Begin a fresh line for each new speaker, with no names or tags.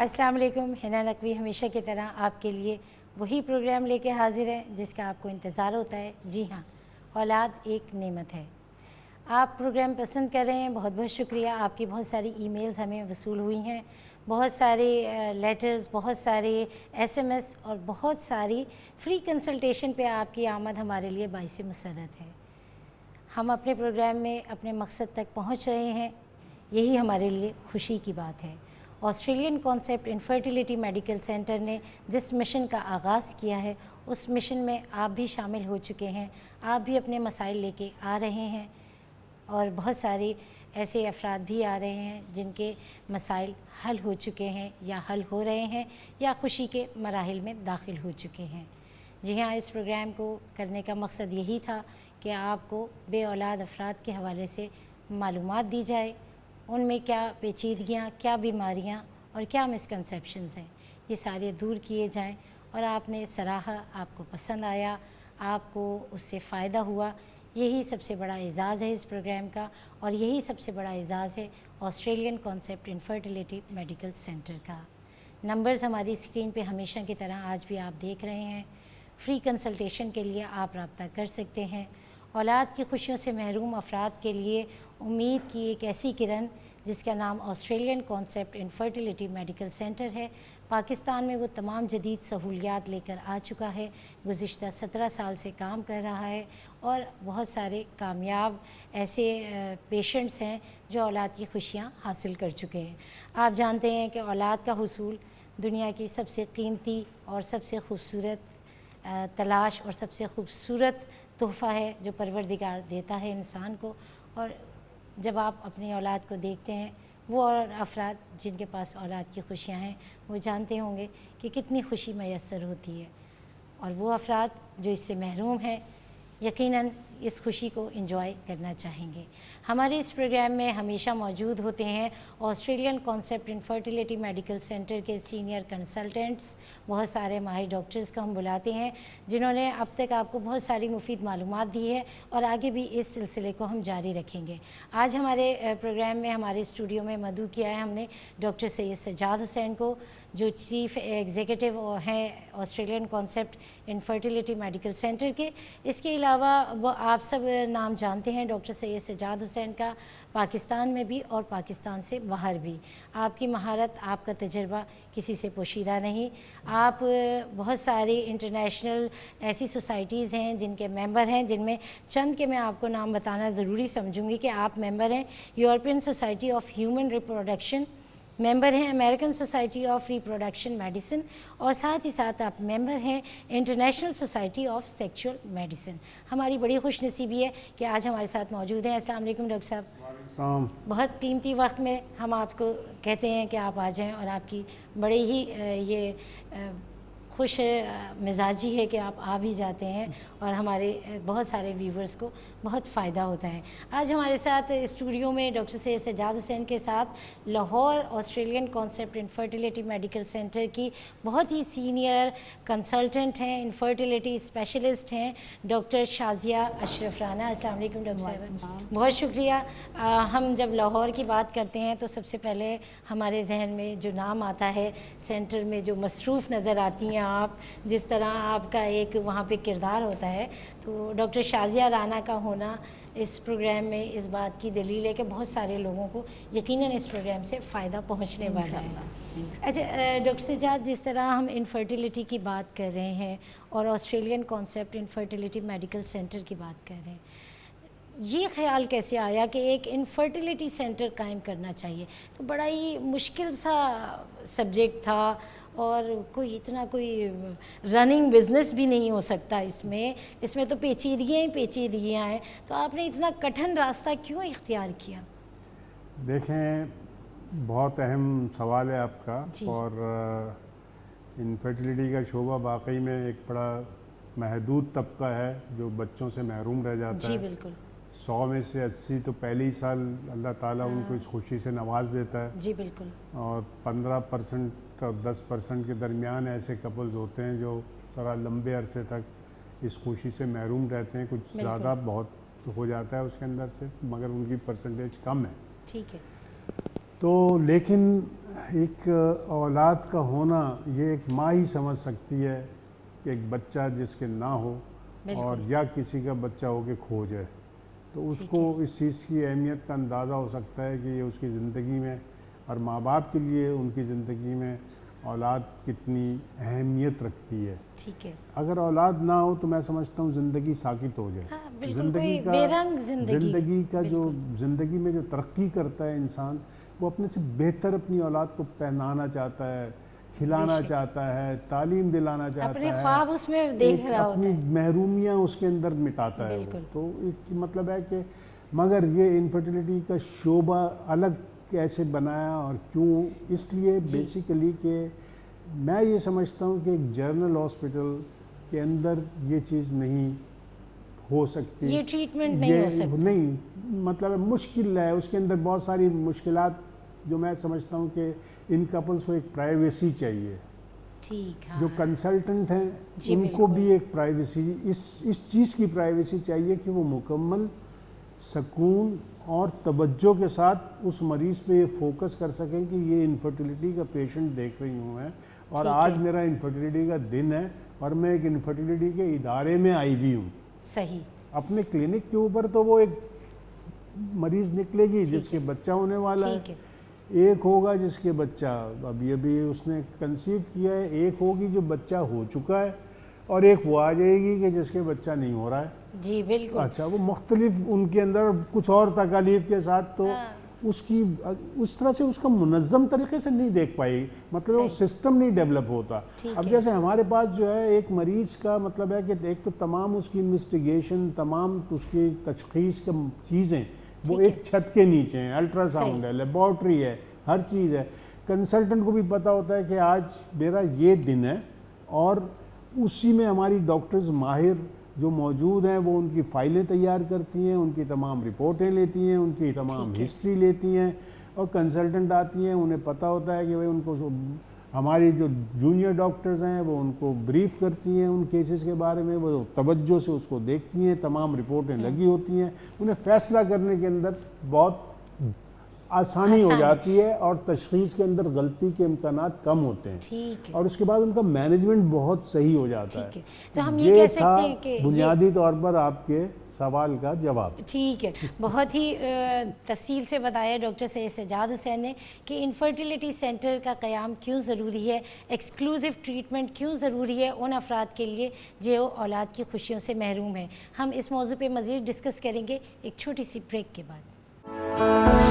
अस्सलाम वालेकुम। हिना नकवी हमेशा की तरह आपके लिए वही प्रोग्राम लेके हाजिर है जिसका आपको इंतज़ार होता है। जी हाँ, औलाद एक नेमत है। आप प्रोग्राम पसंद कर रहे हैं, बहुत बहुत शुक्रिया। आपकी बहुत सारी ईमेल्स हमें वसूल हुई हैं, बहुत सारे लेटर्स, बहुत सारे एसएमएस और बहुत सारी फ्री कंसल्टेशन पे आपकी आमद हमारे लिए बाइस मसरत है। हम अपने प्रोग्राम में अपने मकसद तक पहुंच रहे हैं, यही हमारे लिए खुशी की बात है। Australian concept infertility medical centre ने जिस मिशन का आगाज़ किया है, उस मिशन में आप भी शामिल हो चुके हैं। आप भी अपने मसाइल लेके आ रहे हैं और बहुत सारे ऐसे अफराद भी आ रहे हैं जिनके मसाइल हल हो चुके हैं या हल हो रहे हैं या खुशी के मराहिल में दाखिल हो चुके हैं। जी हाँ, इस प्रोग्राम को करने का मकसद यही था कि आपको बे औलाद अफराद के हवाले से मालूमात दी जाए, उनमें क्या पेचीदगियाँ, क्या बीमारियाँ और क्या मिसकंसेप्शंस हैं, ये सारे दूर किए जाएं। और आपने सराहा, आपको पसंद आया, आपको उससे फ़ायदा हुआ, यही सबसे बड़ा एज़ाज़ है इस प्रोग्राम का। और यही सबसे बड़ा एज़ाज़ है Australian concept infertility medical centre का। नंबर्स हमारी स्क्रीन पे हमेशा की तरह आज भी आप देख रहे हैं। फ्री कंसल्टेशन के लिए आप रब्ता कर सकते हैं। औलाद की खुशियों से महरूम अफराद के लिए उम्मीद की एक ऐसी किरण जिसका नाम Australian concept infertility medical centre है। पाकिस्तान में वो तमाम जदीद सहूलियात लेकर आ चुका है, गुज़िश्ता 17 साल से काम कर रहा है और बहुत सारे कामयाब ऐसे पेशेंट्स हैं जो औलाद की खुशियाँ हासिल कर चुके हैं। आप जानते हैं कि औलाद का हुसूल दुनिया की सबसे कीमती और सबसे खूबसूरत तलाश और सबसे खूबसूरत तोहफ़ा है जो परवरदिगार देता है इंसान को। और जब आप अपनी औलाद को देखते हैं, वो और अफराद जिनके पास औलाद की खुशियाँ हैं वो जानते होंगे कि कितनी खुशी मैसर होती है। और वो अफराद जो इससे महरूम हैं यकीनन इस खुशी को एंजॉय करना चाहेंगे। हमारे इस प्रोग्राम में हमेशा मौजूद होते हैं Australian concept infertility medical centre के सीनियर कंसल्टेंट्स, बहुत सारे माहिर डॉक्टर्स को हम बुलाते हैं जिन्होंने अब तक आपको बहुत सारी मुफीद मालूमात दी है और आगे भी इस सिलसिले को हम जारी रखेंगे। आज हमारे प्रोग्राम में हमारे स्टूडियो में मदऊ किया है हमने डॉक्टर सैयद सज्जाद हुसैन को, जो चीफ़ एग्जीक्यूटिव हैं Australian concept infertility medical centre के। इसके अलावा वो आप सब नाम जानते हैं डॉक्टर सैयद सज्जाद हुसैन का, पाकिस्तान में भी और पाकिस्तान से बाहर भी। आपकी महारत, आपका तजर्बा किसी से पोशीदा नहीं। आप बहुत सारी इंटरनेशनल ऐसी सोसाइटीज़ हैं जिनके मेंबर हैं, जिनमें चंद के मैं आपको नाम बताना ज़रूरी समझूंगी कि आप मेंबर हैं European Society of Human Reproduction, member हैं American Society of Reproduction Medicine और साथ ही साथ आप मेंबर हैं International Society of Sexual Medicine. हमारी बड़ी खुशनसीबी है कि आज हमारे साथ मौजूद हैं। अस्सलाम वालेकुम डॉक्टर साहब। बहुत कीमती वक्त में हम आपको कहते हैं कि आप आ जाएं और आपकी बड़े ही ये खुश मिजाजी है कि आप आ भी जाते हैं और हमारे बहुत सारे व्यूवर्स को बहुत फ़ायदा होता है। आज हमारे साथ स्टूडियो में डॉक्टर सैयद सज्जाद हुसैन के साथ Lahore Australian concept infertility medical centre की बहुत ही सीनियर कंसल्टेंट हैं, इनफर्टिलिटी स्पेशलिस्ट हैं, डॉक्टर शाजिया अशरफ राना। अस्सलाम वालेकुम डॉक्टर साहब, बहुत शुक्रिया। हम जब लाहौर की बात करते हैं तो सबसे पहले हमारे जहन में जो नाम आता है, सेंटर में जो मसरूफ़ नज़र आती हैं आप, जिस तरह आपका एक वहाँ पे किरदार होता है, तो डॉक्टर शाजिया राना का होना इस प्रोग्राम में इस बात की दलील है कि बहुत सारे लोगों को यकीनन इस प्रोग्राम से फ़ायदा पहुँचने वाला है। अच्छा डॉक्टर सज्जाद, जिस तरह हम इनफर्टिलिटी की बात कर रहे हैं और Australian concept infertility medical centre की बात कर रहे हैं, ये ख्याल कैसे आया कि एक इनफर्टिलिटी सेंटर कायम करना चाहिए? तो बड़ा ही मुश्किल सा सब्जेक्ट था और कोई रनिंग बिज़नेस भी नहीं हो सकता इसमें तो पेचीदगियाँ ही पेचीदगियाँ हैं। तो आपने इतना कठिन रास्ता क्यों इख्तियार किया?
देखें, बहुत अहम सवाल है आपका। और इनफर्टिलिटी का शोबा वाकई में एक बड़ा महदूद तबका है जो बच्चों से महरूम रह जाता है।
जी बिल्कुल।
100 में से 80 तो पहले ही साल अल्लाह ताला उनको इस खुशी से नवाज देता है।
जी बिल्कुल। और
15% और 10% के दरमियान ऐसे कपल्स होते हैं जो थोड़ा लंबे अरसे तक इस खुशी से महरूम रहते हैं। कुछ ज़्यादा बहुत हो जाता है उसके अंदर से, मगर उनकी परसेंटेज कम है।
ठीक है।
तो लेकिन ایک اولاد کا ہونا یہ ایک ماں ہی سمجھ سکتی ہے کہ ایک بچہ جس کے نہ ہو اور یا کسی کا بچہ ہو کے کھو جائے، تو اس کو اس چیز کی اہمیت کا اندازہ ہو سکتا ہے کہ یہ اس کی زندگی میں اور ماں باپ کے لیے ان کی زندگی میں اولاد کتنی اہمیت رکھتی ہے۔
ٹھیک ہے،
اگر اولاد نہ ہو تو میں سمجھتا ہوں زندگی ساکت ہو جائے۔
ہاں بالکل، کوئی بے رنگ
زندگی کا جو زندگی میں جو ترقی کرتا ہے انسان، وہ اپنے سے بہتر اپنی اولاد کو پہنانا چاہتا ہے، کھلانا چاہتا ہے، تعلیم دلانا چاہتا ہے،
اپنے خواب اس میں دیکھ رہا ہوتا ہے،
اپنی محرومیاں اس کے اندر مٹاتا ہے وہ۔ تو ایک مطلب ہے کہ مگر یہ انفرٹیلیٹی کا شعبہ الگ کیسے بنایا اور کیوں؟ اس لیے بیسیکلی کہ میں یہ سمجھتا ہوں کہ ایک جنرل ہاسپٹل کے اندر یہ چیز نہیں ہو سکتی،
یہ ٹریٹمنٹ نہیں ہو سکتا،
نہیں مطلب مشکل ہے، اس کے اندر بہت ساری مشکلات جو میں سمجھتا ہوں کہ ان کپلس کو ایک پرائیویسی چاہیے۔
ٹھیک،
جو کنسلٹنٹ ہیں ان کو بھی ایک پرائیویسی، اس چیز کی پرائیویسی چاہیے کہ وہ مکمل سکون اور توجہ کے ساتھ اس مریض پہ یہ فوکس کر سکیں کہ یہ انفرٹیلیٹی کا پیشنٹ دیکھ رہی ہوں میں، اور آج میرا انفرٹیلیٹی کا دن ہے اور میں ایک انفرٹیلیٹی کے ادارے میں آئی ہوئی ہوں۔
صحیح،
اپنے کلینک کے اوپر تو وہ ایک مریض نکلے گی جس کے بچہ ہونے والا ہے، ایک ہوگا جس کے بچہ ابھی اس نے کنسیو کیا ہے، ایک ہوگی جو بچہ ہو چکا ہے، اور ایک وہ آ جائے گی کہ جس کے بچہ نہیں ہو رہا ہے۔
جی بالکل،
اچھا، وہ مختلف ان کے اندر کچھ اور تکالیف کے ساتھ، تو اس طرح سے اس کا منظم طریقے سے نہیں دیکھ پائی، مطلب وہ سسٹم نہیں ڈیولپ ہوتا۔ اب جیسے ہمارے پاس جو ہے ایک مریض کا مطلب ہے کہ ایک تو تمام اس کی انویسٹیگیشن، تمام اس کی تشخیص کی چیزیں وہ ایک چھت کے نیچے ہیں، الٹرا ساؤنڈ ہے، لیبارٹری ہے، ہر چیز ہے۔ کنسلٹنٹ کو بھی پتہ ہوتا ہے کہ آج میرا یہ دن ہے، اور اسی میں ہماری ڈاکٹرز ماہر جو موجود ہیں وہ ان کی فائلیں تیار کرتی ہیں، ان کی تمام رپورٹیں لیتی ہیں، ان کی تمام ہسٹری لیتی ہیں، اور کنسلٹنٹ آتی ہیں، انہیں پتہ ہوتا ہے کہ ان کو ہماری جو جونیئر ڈاکٹرز ہیں وہ ان کو بریف کرتی ہیں ان کیسز کے بارے میں، وہ توجہ سے اس کو دیکھتی ہیں، تمام رپورٹیں لگی ہوتی ہیں، انہیں فیصلہ کرنے کے اندر بہت آسانی ہو جاتی ہے، اور تشخیص کے اندر غلطی کے امکانات کم ہوتے ہیں، اور اس کے بعد ان کا مینجمنٹ بہت صحیح ہو جاتا ہے۔
تو ہم یہ کہہ سکتے ہیں کہ
بنیادی طور پر آپ کے سوال کا جواب۔
ٹھیک ہے، بہت ہی تفصیل سے بتایا ڈاکٹر سید سجاد حسین نے کہ انفرٹیلیٹی سینٹر کا قیام کیوں ضروری ہے، ایکسکلوزیو ٹریٹمنٹ کیوں ضروری ہے ان افراد کے لیے جو اولاد کی خوشیوں سے محروم ہیں۔ ہم اس موضوع پہ مزید ڈسکس کریں گے ایک چھوٹی سی بریک کے بعد۔